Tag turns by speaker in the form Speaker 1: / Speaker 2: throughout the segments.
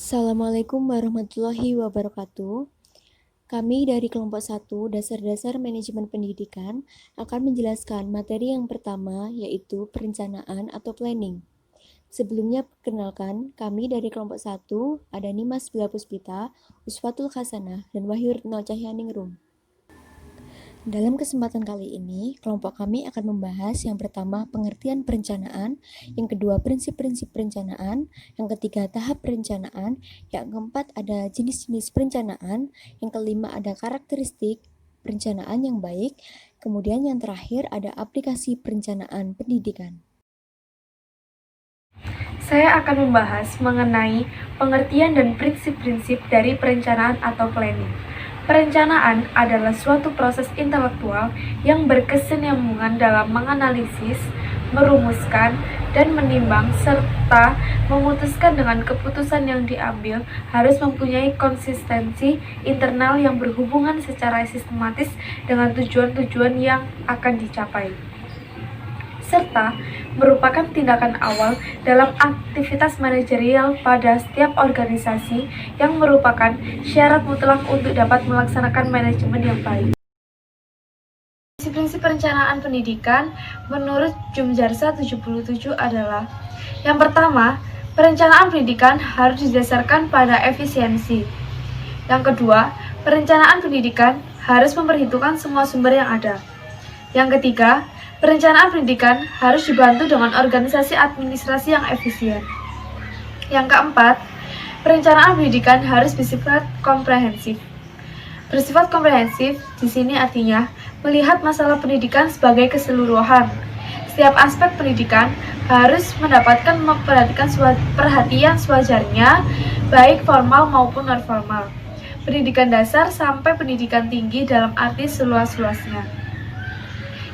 Speaker 1: Assalamualaikum warahmatullahi wabarakatuh. Kami dari kelompok 1 Dasar-Dasar Manajemen Pendidikan akan menjelaskan materi yang pertama yaitu perencanaan atau planning. Sebelumnya perkenalkan, kami dari kelompok 1 ada Nimas Bila Puspita, Usfatul Hasanah, dan Wahyu Retno Cahyaningrum. Dalam kesempatan kali ini, kelompok kami akan membahas yang pertama pengertian perencanaan, yang kedua prinsip-prinsip perencanaan, yang ketiga tahap perencanaan, yang keempat ada jenis-jenis perencanaan, yang kelima ada karakteristik perencanaan yang baik, kemudian yang terakhir ada aplikasi perencanaan pendidikan.
Speaker 2: Saya akan membahas mengenai pengertian dan prinsip-prinsip dari perencanaan atau planning. Perencanaan adalah suatu proses intelektual yang berkesinambungan dalam menganalisis, merumuskan, dan menimbang serta memutuskan dengan keputusan yang diambil harus mempunyai konsistensi internal yang berhubungan secara sistematis dengan tujuan-tujuan yang akan dicapai, serta merupakan tindakan awal dalam aktivitas manajerial pada setiap organisasi yang merupakan syarat mutlak untuk dapat melaksanakan manajemen yang baik. Prinsip-prinsip perencanaan pendidikan menurut Jumjarsa 77 adalah: yang pertama, perencanaan pendidikan harus didasarkan pada efisiensi. Yang kedua, perencanaan pendidikan harus memperhitungkan semua sumber yang ada. Yang ketiga, perencanaan pendidikan harus dibantu dengan organisasi administrasi yang efisien. Yang keempat, perencanaan pendidikan harus bersifat komprehensif. Bersifat komprehensif di sini artinya melihat masalah pendidikan sebagai keseluruhan. Setiap aspek pendidikan harus mendapatkan perhatian sewajarnya, baik formal maupun non-formal. Pendidikan dasar sampai pendidikan tinggi dalam arti seluas-luasnya.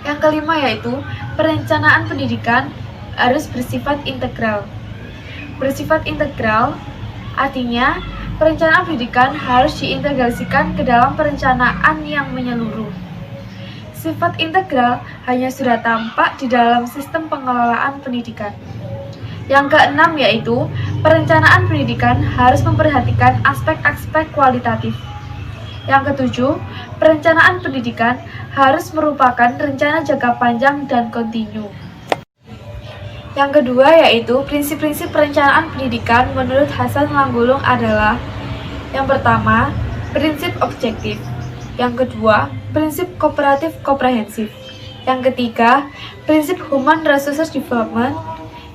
Speaker 2: Yang kelima yaitu perencanaan pendidikan harus bersifat integral. Bersifat integral artinya perencanaan pendidikan harus diintegrasikan ke dalam perencanaan yang menyeluruh. Sifat integral hanya sudah tampak di dalam sistem pengelolaan pendidikan. Yang keenam yaitu perencanaan pendidikan harus memperhatikan aspek-aspek kualitatif. Yang ketujuh, perencanaan pendidikan harus merupakan rencana jangka panjang dan kontinu. Yang kedua yaitu prinsip-prinsip perencanaan pendidikan menurut Hasan Langgulung adalah: yang pertama, prinsip objektif. Yang kedua, prinsip kooperatif komprehensif. Yang ketiga, prinsip human resources development.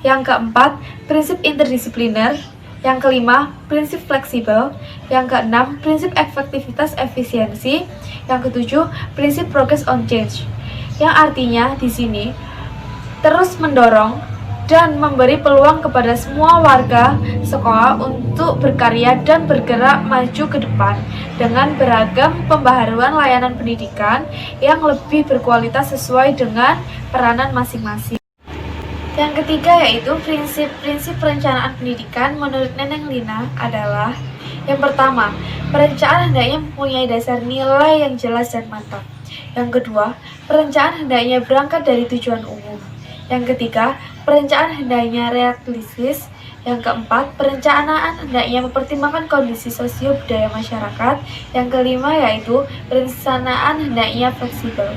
Speaker 2: Yang keempat, prinsip interdisipliner. Yang kelima, prinsip fleksibel. Yang keenam, prinsip efektivitas efisiensi. Yang ketujuh, prinsip progress on change. Yang artinya di sini terus mendorong dan memberi peluang kepada semua warga sekolah untuk berkarya dan bergerak maju ke depan dengan beragam pembaharuan layanan pendidikan yang lebih berkualitas sesuai dengan peranan masing-masing. Yang ketiga yaitu prinsip-prinsip perencanaan pendidikan menurut Neneng Lina adalah: yang pertama, perencanaan hendaknya mempunyai dasar nilai yang jelas dan mantap. Yang kedua, perencanaan hendaknya berangkat dari tujuan umum. Yang ketiga, perencanaan hendaknya realistis. Yang keempat, perencanaan hendaknya mempertimbangkan kondisi sosio-budaya masyarakat. Yang kelima yaitu perencanaan hendaknya fleksibel.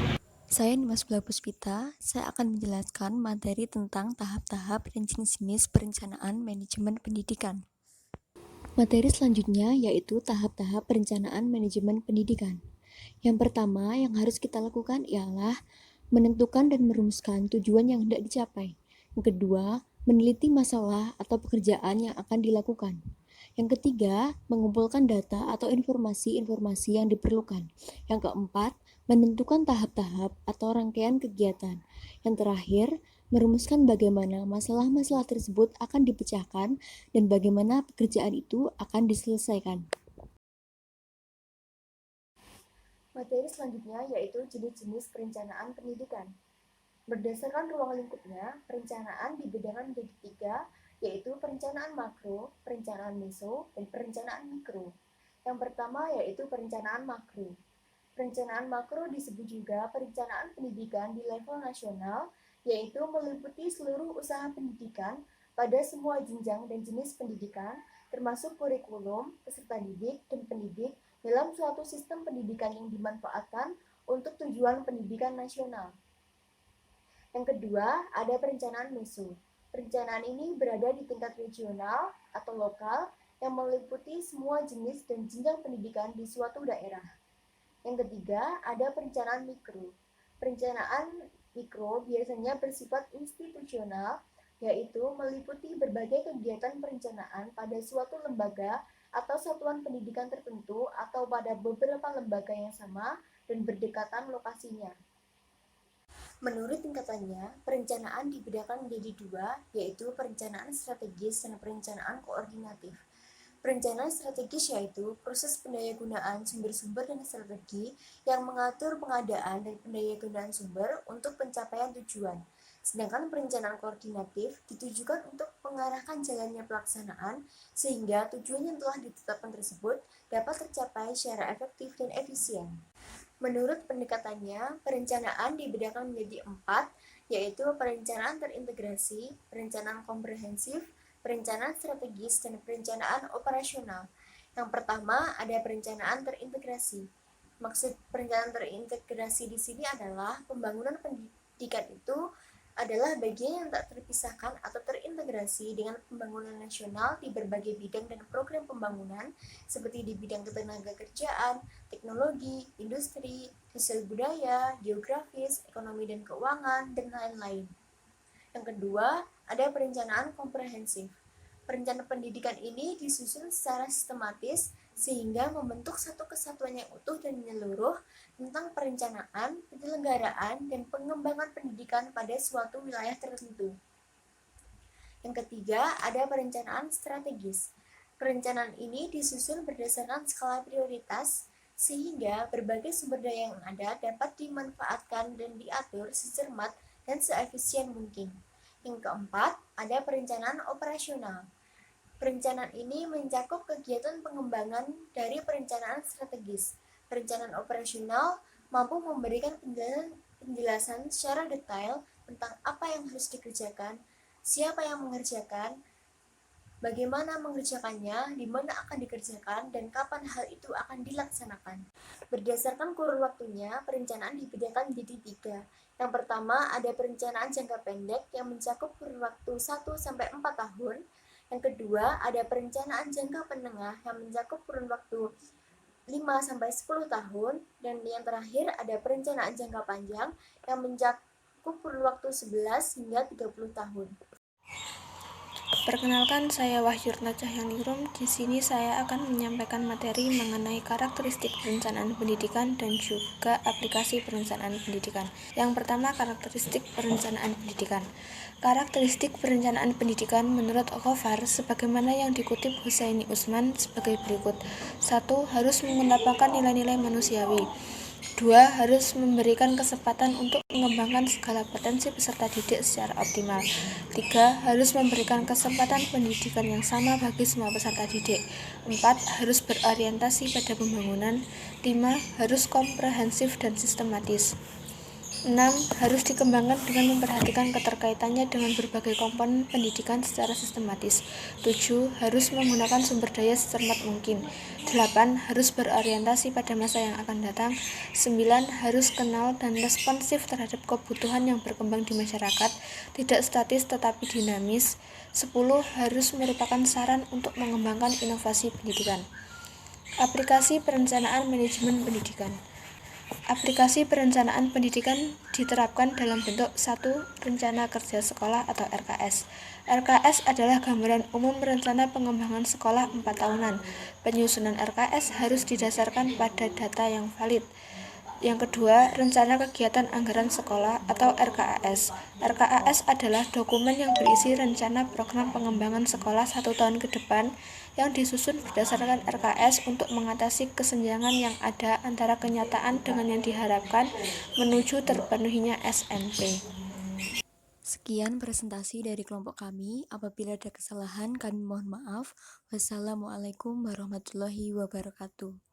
Speaker 1: Saya Nimas Bila Puspita, saya akan menjelaskan materi tentang tahap-tahap dan jenis-jenis perencanaan manajemen pendidikan. Materi selanjutnya yaitu tahap-tahap perencanaan manajemen pendidikan. Yang pertama yang harus kita lakukan ialah menentukan dan merumuskan tujuan yang hendak dicapai. Yang kedua, meneliti masalah atau pekerjaan yang akan dilakukan. Yang ketiga, mengumpulkan data atau informasi-informasi yang diperlukan. Yang keempat, menentukan tahap-tahap atau rangkaian kegiatan. Yang terakhir, merumuskan bagaimana masalah-masalah tersebut akan dipecahkan dan bagaimana pekerjaan itu akan diselesaikan. Materi selanjutnya yaitu jenis-jenis perencanaan pendidikan. Berdasarkan ruang lingkupnya, perencanaan dibedakan menjadi 3, yaitu perencanaan makro, perencanaan meso, dan perencanaan mikro. Yang pertama yaitu perencanaan makro. Perencanaan makro disebut juga perencanaan pendidikan di level nasional, yaitu meliputi seluruh usaha pendidikan pada semua jenjang dan jenis pendidikan, termasuk kurikulum, peserta didik, dan pendidik dalam suatu sistem pendidikan yang dimanfaatkan untuk tujuan pendidikan nasional. Yang kedua, ada perencanaan meso. Perencanaan ini berada di tingkat regional atau lokal yang meliputi semua jenis dan jenjang pendidikan di suatu daerah. Yang ketiga, ada perencanaan mikro. Perencanaan mikro biasanya bersifat institusional, yaitu meliputi berbagai kegiatan perencanaan pada suatu lembaga atau satuan pendidikan tertentu atau pada beberapa lembaga yang sama dan berdekatan lokasinya. Menurut tingkatannya, perencanaan dibedakan menjadi dua, yaitu perencanaan strategis dan perencanaan koordinatif. Perencanaan strategis yaitu proses pendayagunaan sumber-sumber dan strategi yang mengatur pengadaan dan pendayagunaan sumber untuk pencapaian tujuan. Sedangkan perencanaan koordinatif ditujukan untuk mengarahkan jalannya pelaksanaan sehingga tujuan yang telah ditetapkan tersebut dapat tercapai secara efektif dan efisien. Menurut pendekatannya, perencanaan dibedakan menjadi 4, yaitu perencanaan terintegrasi, perencanaan komprehensif, perencanaan strategis, dan perencanaan operasional. Yang pertama, ada perencanaan terintegrasi. Maksud perencanaan terintegrasi di sini adalah pembangunan pendidikan itu adalah bagian yang tak terpisahkan atau terintegrasi dengan pembangunan nasional di berbagai bidang dan program pembangunan seperti di bidang ketenagakerjaan, teknologi, industri, sosial budaya, geografis, ekonomi dan keuangan, dan lain-lain. Yang kedua, ada perencanaan komprehensif. Perencanaan pendidikan ini disusun secara sistematis sehingga membentuk satu kesatuan yang utuh dan menyeluruh tentang perencanaan, penyelenggaraan, dan pengembangan pendidikan pada suatu wilayah tertentu. Yang ketiga, ada perencanaan strategis. Perencanaan ini disusun berdasarkan skala prioritas sehingga berbagai sumber daya yang ada dapat dimanfaatkan dan diatur secermat dan seefisien mungkin. Yang keempat, ada perencanaan operasional. Perencanaan ini mencakup kegiatan pengembangan dari perencanaan strategis. Perencanaan operasional mampu memberikan penjelasan secara detail tentang apa yang harus dikerjakan, siapa yang mengerjakan, bagaimana mengerjakannya, di mana akan dikerjakan, dan kapan hal itu akan dilaksanakan. Berdasarkan kurun waktunya, perencanaan dibedakan menjadi 3. Yang pertama, ada perencanaan jangka pendek yang mencakup kurun waktu 1-4 tahun. Yang kedua, ada perencanaan jangka menengah yang mencakup kurun waktu 5-10 tahun. Dan yang terakhir, ada perencanaan jangka panjang yang mencakup kurun waktu 11 hingga 30 tahun.
Speaker 3: Perkenalkan, saya Wahyurna Cahyanirum. Di sini saya akan menyampaikan materi mengenai karakteristik perencanaan pendidikan dan juga aplikasi perencanaan pendidikan. Yang pertama, karakteristik perencanaan pendidikan. Karakteristik perencanaan pendidikan menurut Okovar sebagaimana yang dikutip Husaini Usman sebagai berikut. 1. Harus mengedepankan nilai-nilai manusiawi. 2. Harus memberikan kesempatan untuk mengembangkan segala potensi peserta didik secara optimal. 3. Harus memberikan kesempatan pendidikan yang sama bagi semua peserta didik. 4. Harus berorientasi pada pembangunan. 5. Harus komprehensif dan sistematis. 6. Harus dikembangkan dengan memperhatikan keterkaitannya dengan berbagai komponen pendidikan secara sistematis. 7. Harus menggunakan sumber daya secermat mungkin. 8. Harus berorientasi pada masa yang akan datang. 9. Harus kenal dan responsif terhadap kebutuhan yang berkembang di masyarakat, tidak statis tetapi dinamis. 10. Harus merupakan saran untuk mengembangkan inovasi pendidikan. Aplikasi perencanaan manajemen pendidikan. Aplikasi perencanaan pendidikan diterapkan dalam bentuk 1. Rencana Kerja Sekolah atau RKS. RKS adalah gambaran umum rencana pengembangan sekolah 4 tahunan. Penyusunan RKS harus didasarkan pada data yang valid. Yang kedua, Rencana Kegiatan Anggaran Sekolah atau RKAS. RKAS adalah dokumen yang berisi rencana program pengembangan sekolah 1 tahun ke depan yang disusun berdasarkan RKS untuk mengatasi kesenjangan yang ada antara kenyataan dengan yang diharapkan menuju terpenuhinya SMP.
Speaker 1: Sekian presentasi dari kelompok kami. Apabila ada kesalahan, kami mohon maaf. Wassalamualaikum warahmatullahi wabarakatuh.